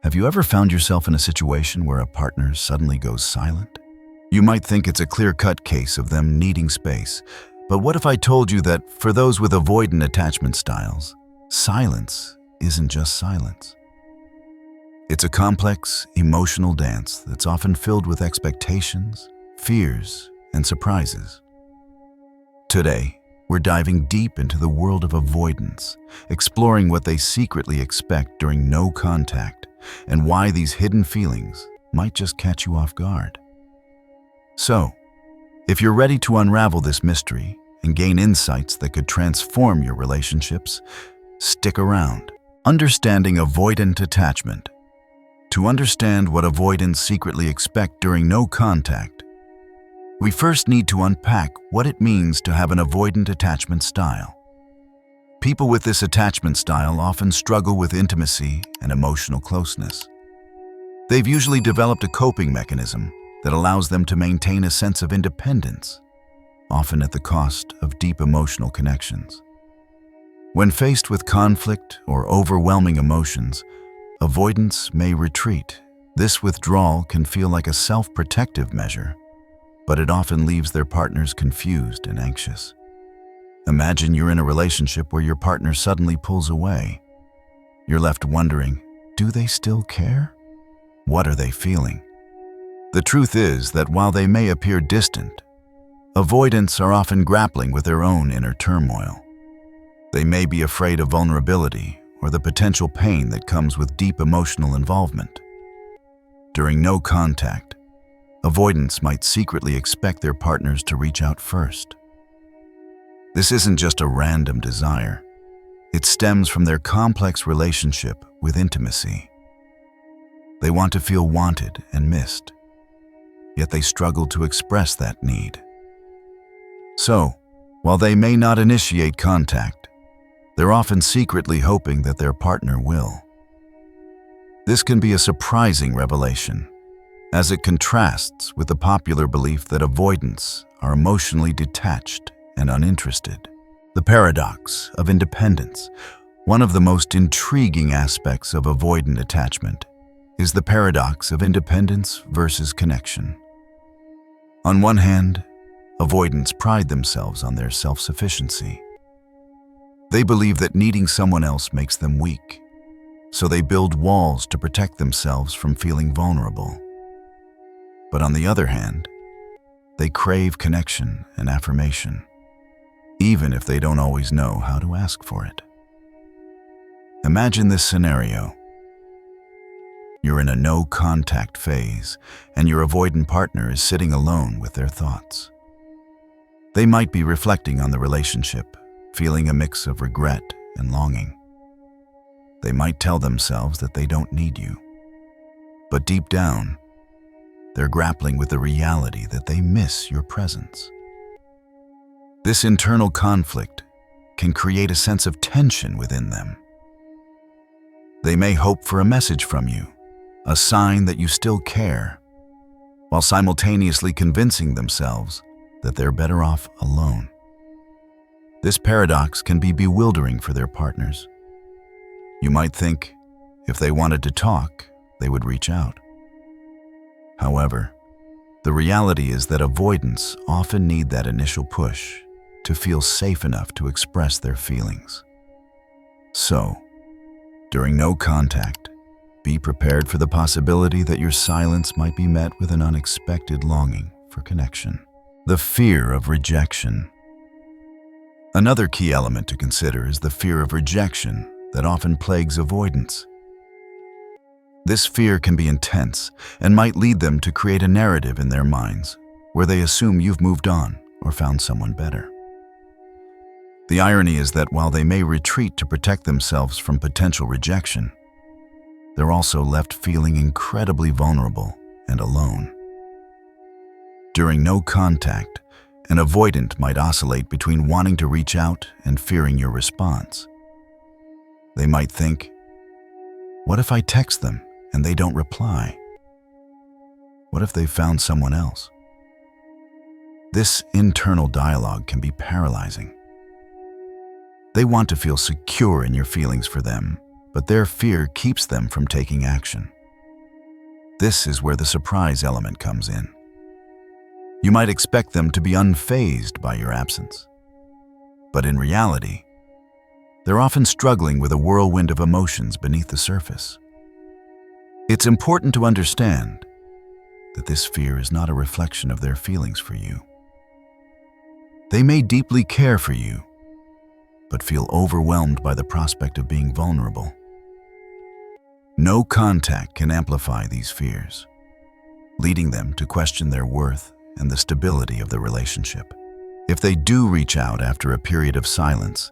Have you ever found yourself in a situation where a partner suddenly goes silent? You might think it's a clear-cut case of them needing space, but what if I told you that for those with avoidant attachment styles, silence isn't just silence? It's a complex, emotional dance that's often filled with expectations, fears, and surprises. Today, we're diving deep into the world of avoidance, exploring what they secretly expect during no contact, and why these hidden feelings might just catch you off guard. So, if you're ready to unravel this mystery and gain insights that could transform your relationships, stick around. Understanding avoidant attachment. To understand what avoidants secretly expect during no contact, we first need to unpack what it means to have an avoidant attachment style. People with this attachment style often struggle with intimacy and emotional closeness. They've usually developed a coping mechanism that allows them to maintain a sense of independence, often at the cost of deep emotional connections. When faced with conflict or overwhelming emotions, avoidance may retreat. This withdrawal can feel like a self-protective measure, but it often leaves their partners confused and anxious. Imagine you're in a relationship where your partner suddenly pulls away. You're left wondering, do they still care? What are they feeling? The truth is that while they may appear distant, avoidants are often grappling with their own inner turmoil. They may be afraid of vulnerability or the potential pain that comes with deep emotional involvement. During no contact, avoidants might secretly expect their partners to reach out first. This isn't just a random desire. It stems from their complex relationship with intimacy. They want to feel wanted and missed, yet they struggle to express that need. So, while they may not initiate contact, they're often secretly hoping that their partner will. This can be a surprising revelation, as it contrasts with the popular belief that avoidants are emotionally detached and uninterested. The paradox of independence. One of the most intriguing aspects of avoidant attachment is the paradox of independence versus connection. On one hand, avoidants pride themselves on their self-sufficiency. They believe that needing someone else makes them weak, so they build walls to protect themselves from feeling vulnerable. But on the other hand, they crave connection and affirmation, even if they don't always know how to ask for it. Imagine this scenario. You're in a no-contact phase, and your avoidant partner is sitting alone with their thoughts. They might be reflecting on the relationship, feeling a mix of regret and longing. They might tell themselves that they don't need you, but deep down, they're grappling with the reality that they miss your presence. This internal conflict can create a sense of tension within them. They may hope for a message from you, a sign that you still care, while simultaneously convincing themselves that they're better off alone. This paradox can be bewildering for their partners. You might think if they wanted to talk, they would reach out. However, the reality is that avoidants often need that initial push to feel safe enough to express their feelings. So, during no contact, be prepared for the possibility that your silence might be met with an unexpected longing for connection. The fear of rejection. Another key element to consider is the fear of rejection that often plagues avoidants. This fear can be intense and might lead them to create a narrative in their minds where they assume you've moved on or found someone better. The irony is that while they may retreat to protect themselves from potential rejection, they're also left feeling incredibly vulnerable and alone. During no contact, an avoidant might oscillate between wanting to reach out and fearing your response. They might think, what if I text them and they don't reply? What if they found someone else? This internal dialogue can be paralyzing. They want to feel secure in your feelings for them, but their fear keeps them from taking action. This is where the surprise element comes in. You might expect them to be unfazed by your absence, but in reality, they're often struggling with a whirlwind of emotions beneath the surface. It's important to understand that this fear is not a reflection of their feelings for you. They may deeply care for you, but feel overwhelmed by the prospect of being vulnerable. No contact can amplify these fears, leading them to question their worth and the stability of the relationship. If they do reach out after a period of silence,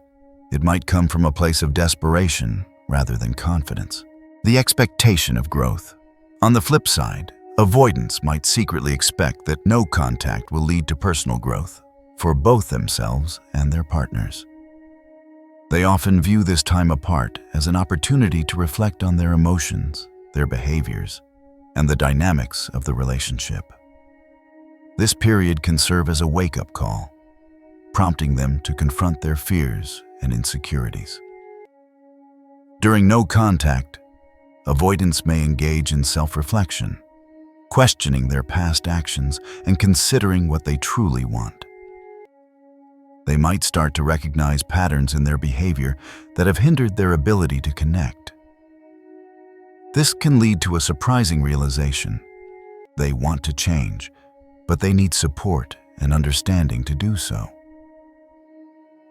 it might come from a place of desperation rather than confidence. The expectation of growth. On the flip side, avoidants might secretly expect that no contact will lead to personal growth for both themselves and their partners. They often view this time apart as an opportunity to reflect on their emotions, their behaviors, and the dynamics of the relationship. This period can serve as a wake-up call, prompting them to confront their fears and insecurities. During no contact, avoidants may engage in self-reflection, questioning their past actions and considering what they truly want. They might start to recognize patterns in their behavior that have hindered their ability to connect. This can lead to a surprising realization. They want to change, but they need support and understanding to do so.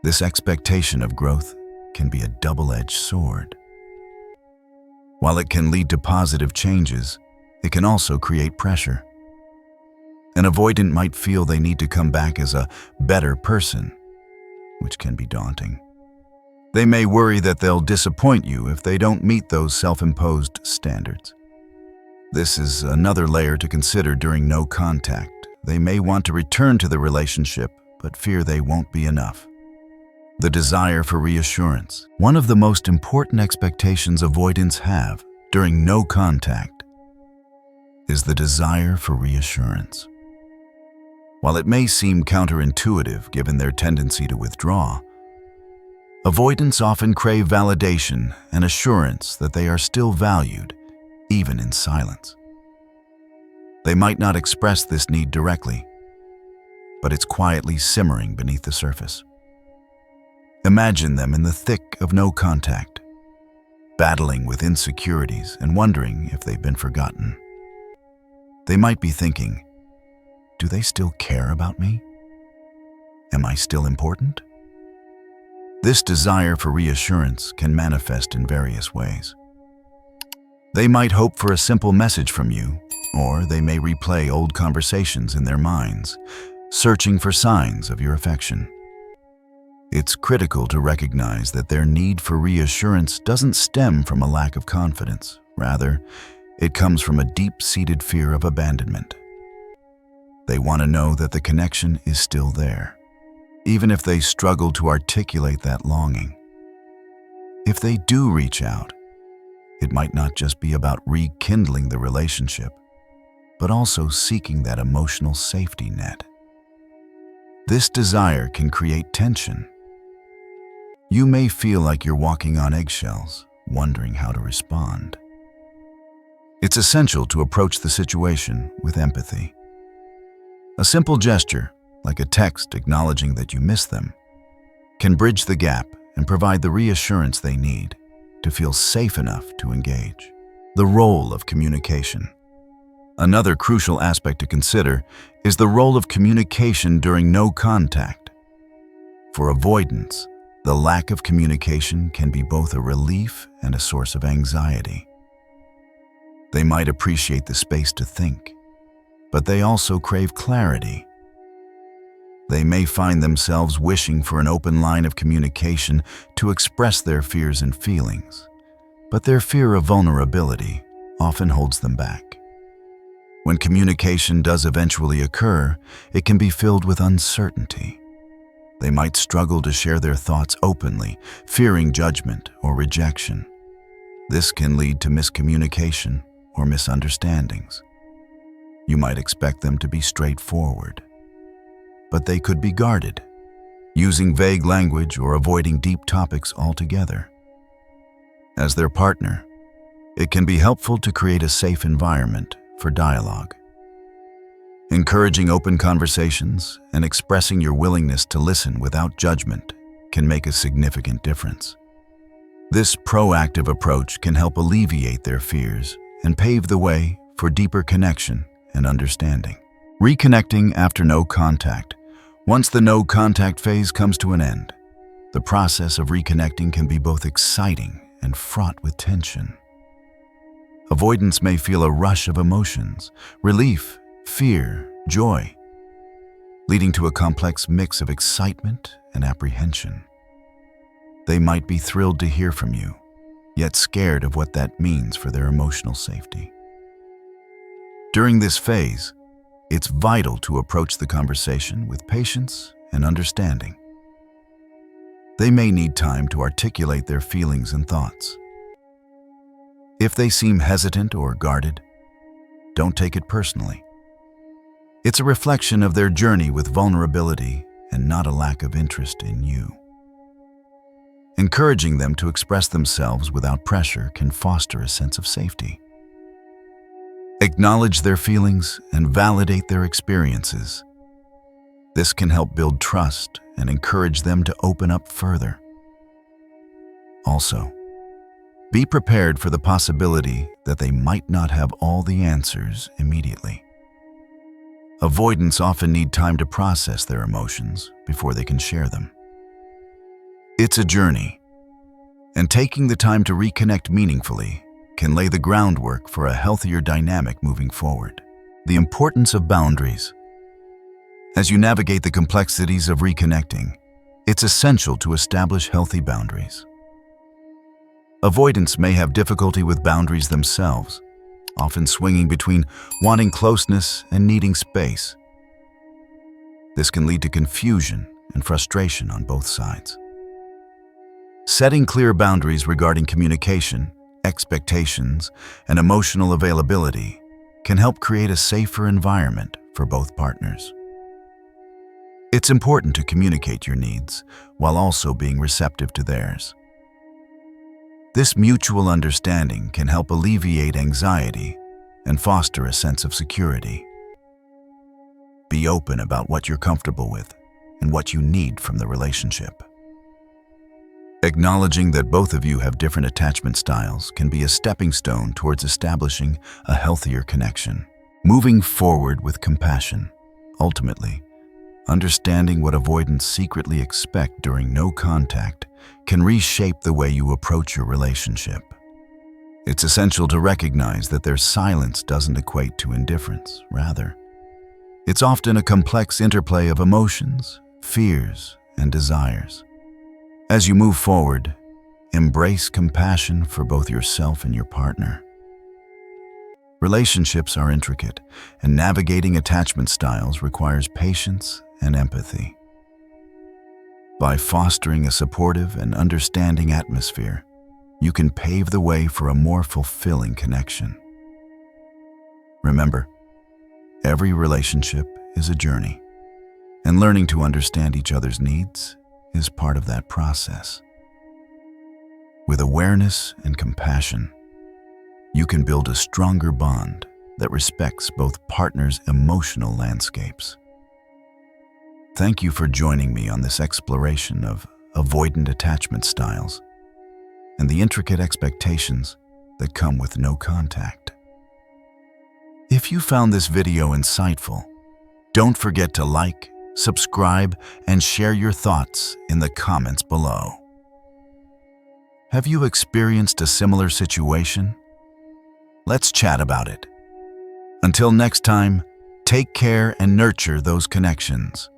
This expectation of growth can be a double-edged sword. While it can lead to positive changes, it can also create pressure. An avoidant might feel they need to come back as a better person, which can be daunting. They may worry that they'll disappoint you if they don't meet those self-imposed standards. This is another layer to consider during no contact. They may want to return to the relationship, but fear they won't be enough. The desire for reassurance. One of the most important expectations avoidants have during no contact is the desire for reassurance. While it may seem counterintuitive given their tendency to withdraw, avoidants often crave validation and assurance that they are still valued, even in silence. They might not express this need directly, but it's quietly simmering beneath the surface. Imagine them in the thick of no contact, battling with insecurities and wondering if they've been forgotten. They might be thinking, do they still care about me? Am I still important? This desire for reassurance can manifest in various ways. They might hope for a simple message from you, or they may replay old conversations in their minds, searching for signs of your affection. It's critical to recognize that their need for reassurance doesn't stem from a lack of confidence. Rather, it comes from a deep-seated fear of abandonment. They want to know that the connection is still there, even if they struggle to articulate that longing. If they do reach out, it might not just be about rekindling the relationship, but also seeking that emotional safety net. This desire can create tension. You may feel like you're walking on eggshells, wondering how to respond. It's essential to approach the situation with empathy. A simple gesture, like a text acknowledging that you miss them, can bridge the gap and provide the reassurance they need to feel safe enough to engage. The role of communication. Another crucial aspect to consider is the role of communication during no contact. For avoidance, the lack of communication can be both a relief and a source of anxiety. They might appreciate the space to think, but they also crave clarity. They may find themselves wishing for an open line of communication to express their fears and feelings, but their fear of vulnerability often holds them back. When communication does eventually occur, it can be filled with uncertainty. They might struggle to share their thoughts openly, fearing judgment or rejection. This can lead to miscommunication or misunderstandings. You might expect them to be straightforward, but they could be guarded, using vague language or avoiding deep topics altogether. As their partner, it can be helpful to create a safe environment for dialogue. Encouraging open conversations and expressing your willingness to listen without judgment can make a significant difference. This proactive approach can help alleviate their fears and pave the way for deeper connection and understanding. Reconnecting after no contact. Once the no contact phase comes to an end, the process of reconnecting can be both exciting and fraught with tension. Avoidants may feel a rush of emotions, relief, fear, joy, leading to a complex mix of excitement and apprehension. They might be thrilled to hear from you, yet scared of what that means for their emotional safety. During this phase, it's vital to approach the conversation with patience and understanding. They may need time to articulate their feelings and thoughts. If they seem hesitant or guarded, don't take it personally. It's a reflection of their journey with vulnerability and not a lack of interest in you. Encouraging them to express themselves without pressure can foster a sense of safety. Acknowledge their feelings and validate their experiences. This can help build trust and encourage them to open up further. Also, be prepared for the possibility that they might not have all the answers immediately. Avoidants often need time to process their emotions before they can share them. It's a journey, and taking the time to reconnect meaningfully can lay the groundwork for a healthier dynamic moving forward. The importance of boundaries. As you navigate the complexities of reconnecting, it's essential to establish healthy boundaries. Avoidants may have difficulty with boundaries themselves, often swinging between wanting closeness and needing space. This can lead to confusion and frustration on both sides. Setting clear boundaries regarding communication, expectations, and emotional availability can help create a safer environment for both partners. It's important to communicate your needs while also being receptive to theirs. This mutual understanding can help alleviate anxiety and foster a sense of security. Be open about what you're comfortable with and what you need from the relationship. Acknowledging that both of you have different attachment styles can be a stepping stone towards establishing a healthier connection. Moving forward with compassion. Ultimately, understanding what avoidants secretly expect during no contact can reshape the way you approach your relationship. It's essential to recognize that their silence doesn't equate to indifference. Rather, it's often a complex interplay of emotions, fears, and desires. As you move forward, embrace compassion for both yourself and your partner. Relationships are intricate, and navigating attachment styles requires patience and empathy. By fostering a supportive and understanding atmosphere, you can pave the way for a more fulfilling connection. Remember, every relationship is a journey, and learning to understand each other's needs is part of that process. With awareness and compassion, you can build a stronger bond that respects both partners' emotional landscapes. Thank you for joining me on this exploration of avoidant attachment styles and the intricate expectations that come with no contact. If you found this video insightful, don't forget to like, subscribe, and share your thoughts in the comments below. Have you experienced a similar situation? Let's chat about it. Until next time, take care and nurture those connections.